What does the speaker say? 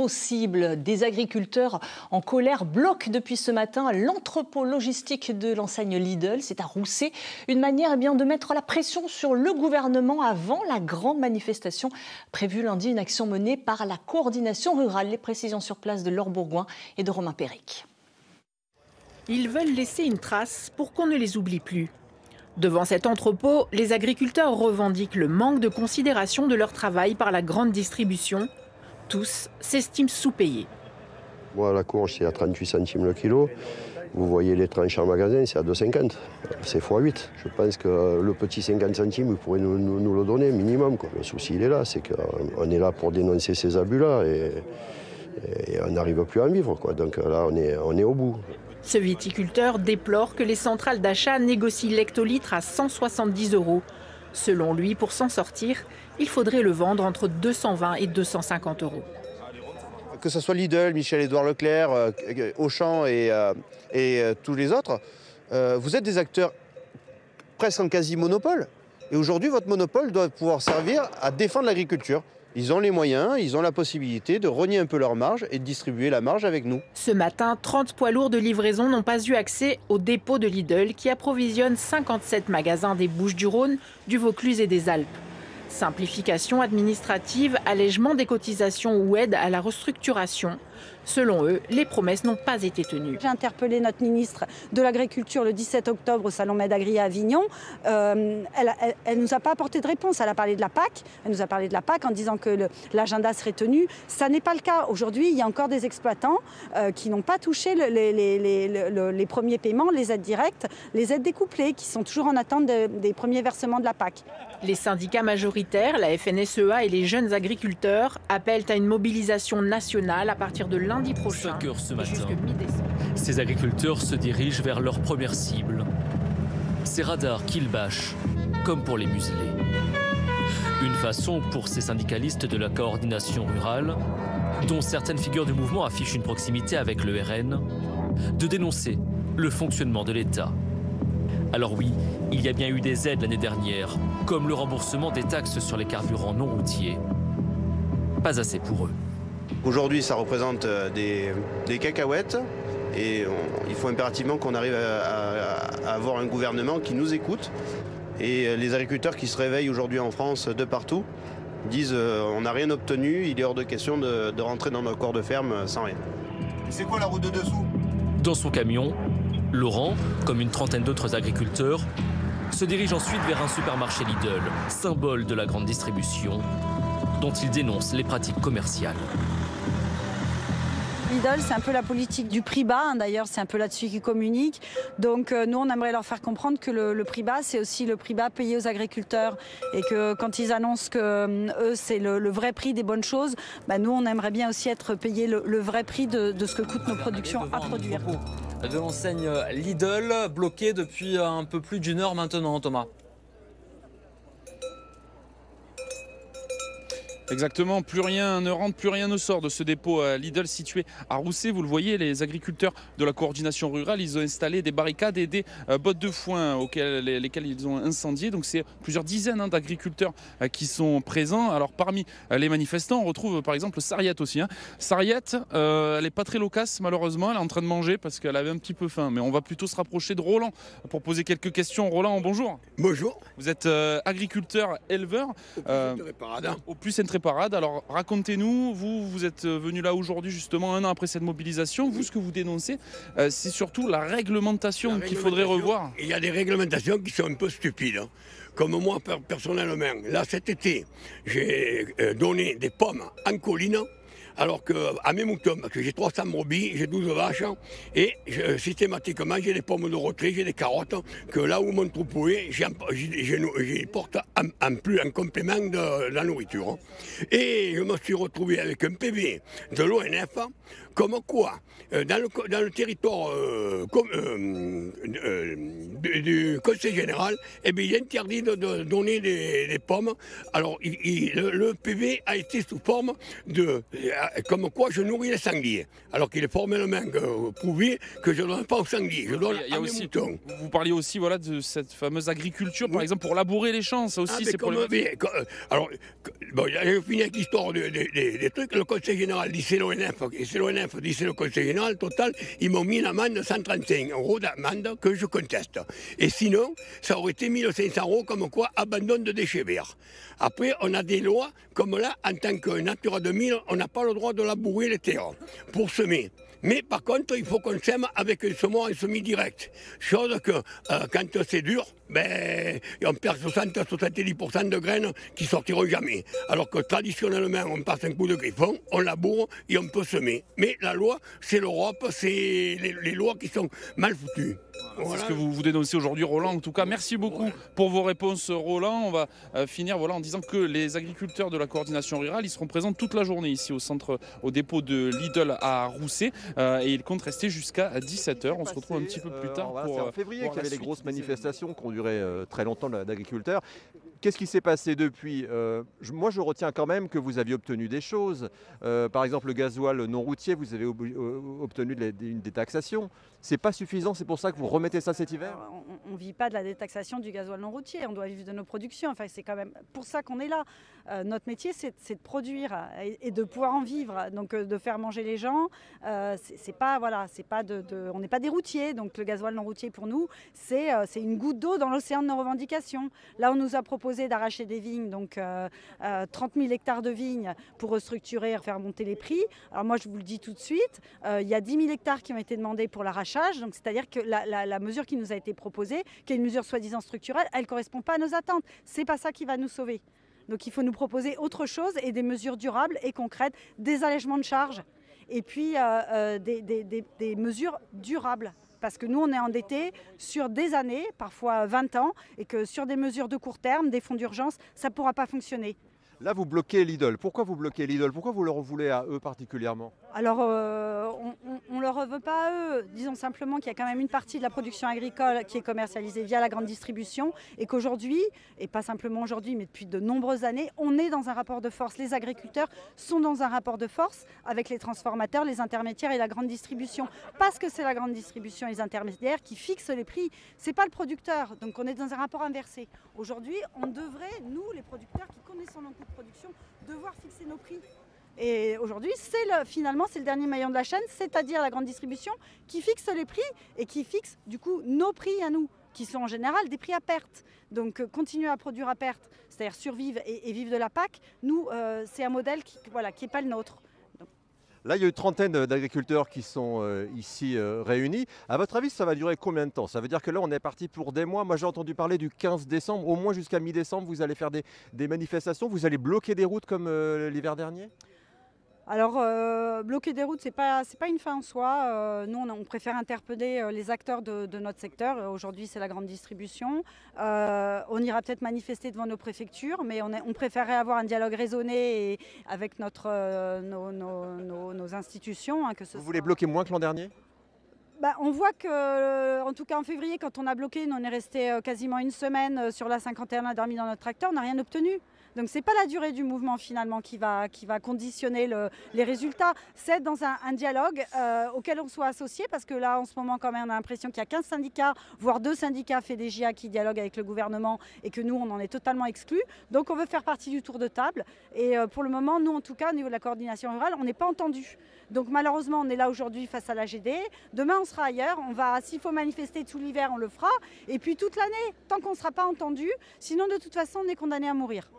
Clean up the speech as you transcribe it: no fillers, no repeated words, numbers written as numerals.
possible. Des agriculteurs en colère bloquent depuis ce matin l'entrepôt logistique de l'enseigne Lidl. C'est à Rousset. Une manière de mettre la pression sur le gouvernement avant la grande manifestation prévue lundi. Une action menée par la coordination rurale. Les précisions sur place de Laure Bourgoin et de Romain Péric. Ils veulent laisser une trace pour qu'on ne les oublie plus. Devant cet entrepôt, les agriculteurs revendiquent le manque de considération de leur travail par la grande distribution. Tous s'estiment sous-payés. Moi, la courge, c'est à 38 centimes le kilo. Vous voyez les tranches en magasin, c'est à 2,50. C'est x8. Je pense que le petit 50 centimes, vous pourrez nous le donner minimum, quoi. Le souci, il est là. C'est qu'on est là pour dénoncer ces abus-là et on n'arrive plus à en vivre, quoi. Donc là, on est au bout. Ce viticulteur déplore que les centrales d'achat négocient l'hectolitre à 170 €. Selon lui, pour s'en sortir, il faudrait le vendre entre 220 et 250 €. Que ce soit Lidl, Michel-Édouard Leclerc, Auchan et tous les autres, vous êtes des acteurs presque en quasi-monopole. Et aujourd'hui, votre monopole doit pouvoir servir à défendre l'agriculture. Ils ont les moyens, ils ont la possibilité de rogner un peu leur marge et de distribuer la marge avec nous. Ce matin, 30 poids lourds de livraison n'ont pas eu accès au dépôt de Lidl qui approvisionne 57 magasins des Bouches-du-Rhône, du Vaucluse et des Alpes. Simplification administrative, allègement des cotisations ou aide à la restructuration. Selon eux, les promesses n'ont pas été tenues. J'ai interpellé notre ministre de l'Agriculture le 17 octobre au Salon Med-Agri à Avignon. Elle ne nous a pas apporté de réponse. Elle a parlé de la PAC. Elle nous a parlé de la PAC en disant que l'agenda serait tenu. Ça n'est pas le cas. Aujourd'hui, il y a encore des exploitants qui n'ont pas touché les premiers paiements, les aides directes, les aides découplées, qui sont toujours en attente des premiers versements de la PAC. Les syndicats majoritaires, la FNSEA et les jeunes agriculteurs appellent à une mobilisation nationale à partir de lundi prochain. 5 heures ce matin, ces agriculteurs se dirigent vers leur première cible. Ces radars qu'ils bâchent, comme pour les museler. Une façon pour ces syndicalistes de la coordination rurale, dont certaines figures du mouvement affichent une proximité avec le RN, de dénoncer le fonctionnement de l'État. Alors oui, il y a bien eu des aides l'année dernière, comme le remboursement des taxes sur les carburants non routiers. Pas assez pour eux. Aujourd'hui, ça représente des cacahuètes et il faut impérativement qu'on arrive à avoir un gouvernement qui nous écoute. Et les agriculteurs qui se réveillent aujourd'hui en France de partout disent on n'a rien obtenu, il est hors de question de rentrer dans nos corps de ferme sans rien. C'est quoi la route de dessous? Dans son camion, Laurent, comme une trentaine d'autres agriculteurs, se dirige ensuite vers un supermarché Lidl, symbole de la grande distribution, dont il dénonce les pratiques commerciales. Lidl, c'est un peu la politique du prix bas, d'ailleurs c'est un peu là-dessus qu'ils communiquent. Donc nous, on aimerait leur faire comprendre que le prix bas, c'est aussi le prix bas payé aux agriculteurs. Et que quand ils annoncent que eux, c'est le vrai prix des bonnes choses, nous, on aimerait bien aussi être payé le vrai prix de ce que coûtent nos productions à produire. De l'enseigne Lidl, bloquée depuis un peu plus d'une heure maintenant, Thomas. Exactement, plus rien ne rentre, plus rien ne sort de ce dépôt Lidl situé à Rousset. Vous le voyez, les agriculteurs de la coordination rurale, ils ont installé des barricades et des bottes de foin lesquelles ils ont incendié. Donc c'est plusieurs dizaines d'agriculteurs qui sont présents. Alors parmi les manifestants, on retrouve par exemple Sariette aussi. Sariette, elle n'est pas très loquace malheureusement, elle est en train de manger parce qu'elle avait un petit peu faim. Mais on va plutôt se rapprocher de Roland pour poser quelques questions. Roland, bonjour. Bonjour. Vous êtes agriculteur, éleveur. Au Plus-Sainte-Réparade. Alors racontez-nous, vous êtes venu là aujourd'hui justement un an après cette mobilisation. Vous, ce que vous dénoncez, c'est surtout la réglementation qu'il faudrait revoir. Il y a des réglementations qui sont un peu stupides. Comme moi personnellement, là cet été, j'ai donné des pommes en colline. Alors qu'à mes moutons, parce que j'ai 300 brebis, j'ai 12 vaches, et systématiquement j'ai des pommes de retrait, j'ai des carottes, que là où mon troupeau est, j'y porte en complément de la nourriture. Et je me suis retrouvé avec un PV de l'ONF, comme quoi, dans le territoire du Conseil général, il est interdit de donner des pommes. Alors le PV a été sous forme comme quoi je nourris les sangliers. Alors qu'il est formellement prouvé que je ne donne pas aux sangliers, je donne à mes moutons. Vous parliez aussi voilà, de cette fameuse agriculture, par exemple, pour labourer les champs, ça aussi c'est problématique. Alors, bon, je finis avec l'histoire des trucs. Le Conseil général dit c'est l'ONF, et c'est l'ONF dit c'est le Conseil général. Total, ils m'ont mis une amende de 135 € d'amende que je conteste. Et sinon, ça aurait été 1500 € comme quoi abandon de déchets verts. Après, on a des lois, comme là, en tant que Natura 2000, on n'a pas le droit de labourer les terres pour semer. Mais par contre, il faut qu'on sème avec un semoir en semi-direct. Chose que quand c'est dur, ben, on perd 60-70% de graines qui sortiront jamais. Alors que traditionnellement, on passe un coup de griffon, on laboure et on peut semer. Mais la loi, c'est l'Europe, c'est les lois qui sont mal foutues. Voilà. C'est ce que vous dénoncez aujourd'hui, Roland. En tout cas, merci beaucoup pour vos réponses, Roland. On va finir en disant que les agriculteurs de la coordination rurale, ils seront présents toute la journée ici au dépôt de Lidl à Rousset. Et ils comptent rester jusqu'à 17 h. On se retrouve un petit peu plus tard. C'est en février qu'il y avait les grosses manifestations qui ont duré très longtemps d'agriculteurs. Qu'est-ce qui s'est passé depuis ? Moi, je retiens quand même que vous aviez obtenu des choses. Par exemple, le gasoil non routier, vous avez obtenu une détaxation. C'est pas suffisant, c'est pour ça que vous remettez ça cet hiver ? On ne vit pas de la détaxation du gasoil non routier, on doit vivre de nos productions. Enfin, c'est quand même pour ça qu'on est là. Notre métier, c'est de produire et de pouvoir en vivre, donc de faire manger les gens. C'est pas, voilà, c'est pas on n'est pas des routiers, donc le gasoil non routier pour nous, c'est une goutte d'eau dans l'océan de nos revendications. Là, on nous a proposé d'arracher des vignes, donc 30 000 hectares de vignes pour restructurer, faire monter les prix. Alors moi, je vous le dis tout de suite, il y a 10 000 hectares qui ont été demandés pour l'arrachage, donc c'est-à-dire que la mesure qui nous a été proposée, qui est une mesure soi-disant structurelle, elle ne correspond pas à nos attentes. C'est pas ça qui va nous sauver. Donc il faut nous proposer autre chose et des mesures durables et concrètes, des allègements de charges et puis des mesures durables. Parce que nous, on est endettés sur des années, parfois 20 ans, et que sur des mesures de court terme, des fonds d'urgence, ça ne pourra pas fonctionner. Là, vous bloquez Lidl. Pourquoi vous bloquez Lidl ? Pourquoi vous leur voulez à eux particulièrement ? Alors, on ne leur veut pas à eux. Disons simplement qu'il y a quand même une partie de la production agricole qui est commercialisée via la grande distribution et qu'aujourd'hui, et pas simplement aujourd'hui, mais depuis de nombreuses années, on est dans un rapport de force. Les agriculteurs sont dans un rapport de force avec les transformateurs, les intermédiaires et la grande distribution. Parce que c'est la grande distribution et les intermédiaires qui fixent les prix. Ce n'est pas le producteur. Donc, on est dans un rapport inversé. Aujourd'hui, on devrait, nous, les producteurs qui connaissons nos coûts de production, devoir fixer nos prix. Et aujourd'hui, finalement, c'est le dernier maillon de la chaîne, c'est-à-dire la grande distribution, qui fixe les prix et qui fixe du coup nos prix à nous, qui sont en général des prix à perte. Donc continuer à produire à perte, c'est-à-dire survivre et vivre de la PAC, nous, c'est un modèle qui n'est pas le nôtre. Là, il y a une trentaine d'agriculteurs qui sont ici réunis. À votre avis, ça va durer combien de temps ? Ça veut dire que là, on est parti pour des mois. Moi, j'ai entendu parler du 15 décembre. Au moins jusqu'à mi-décembre, vous allez faire des manifestations. Vous allez bloquer des routes comme l'hiver dernier ? Alors, bloquer des routes, c'est pas une fin en soi. Nous, on préfère interpeller les acteurs de notre secteur. Aujourd'hui, c'est la grande distribution. On ira peut-être manifester devant nos préfectures, mais on préférerait avoir un dialogue raisonné avec nos institutions. Vous voulez bloquer moins que l'an dernier ? On voit que, en tout cas en février, quand on a bloqué, nous on est resté quasiment une semaine sur la 51, on a dormi dans notre tracteur, on n'a rien obtenu. Donc ce n'est pas la durée du mouvement finalement qui va conditionner les résultats, c'est dans un dialogue auquel on soit associé, parce que là en ce moment quand même on a l'impression qu'il y a 15 syndicats, voire 2 syndicats FEDEGIA qui dialoguent avec le gouvernement et que nous on en est totalement exclus. Donc on veut faire partie du tour de table et pour le moment nous en tout cas au niveau de la coordination rurale on n'est pas entendus. Donc malheureusement on est là aujourd'hui face à l'AGD, demain on sera ailleurs, s'il faut manifester tout l'hiver on le fera et puis toute l'année tant qu'on ne sera pas entendu, sinon de toute façon on est condamné à mourir.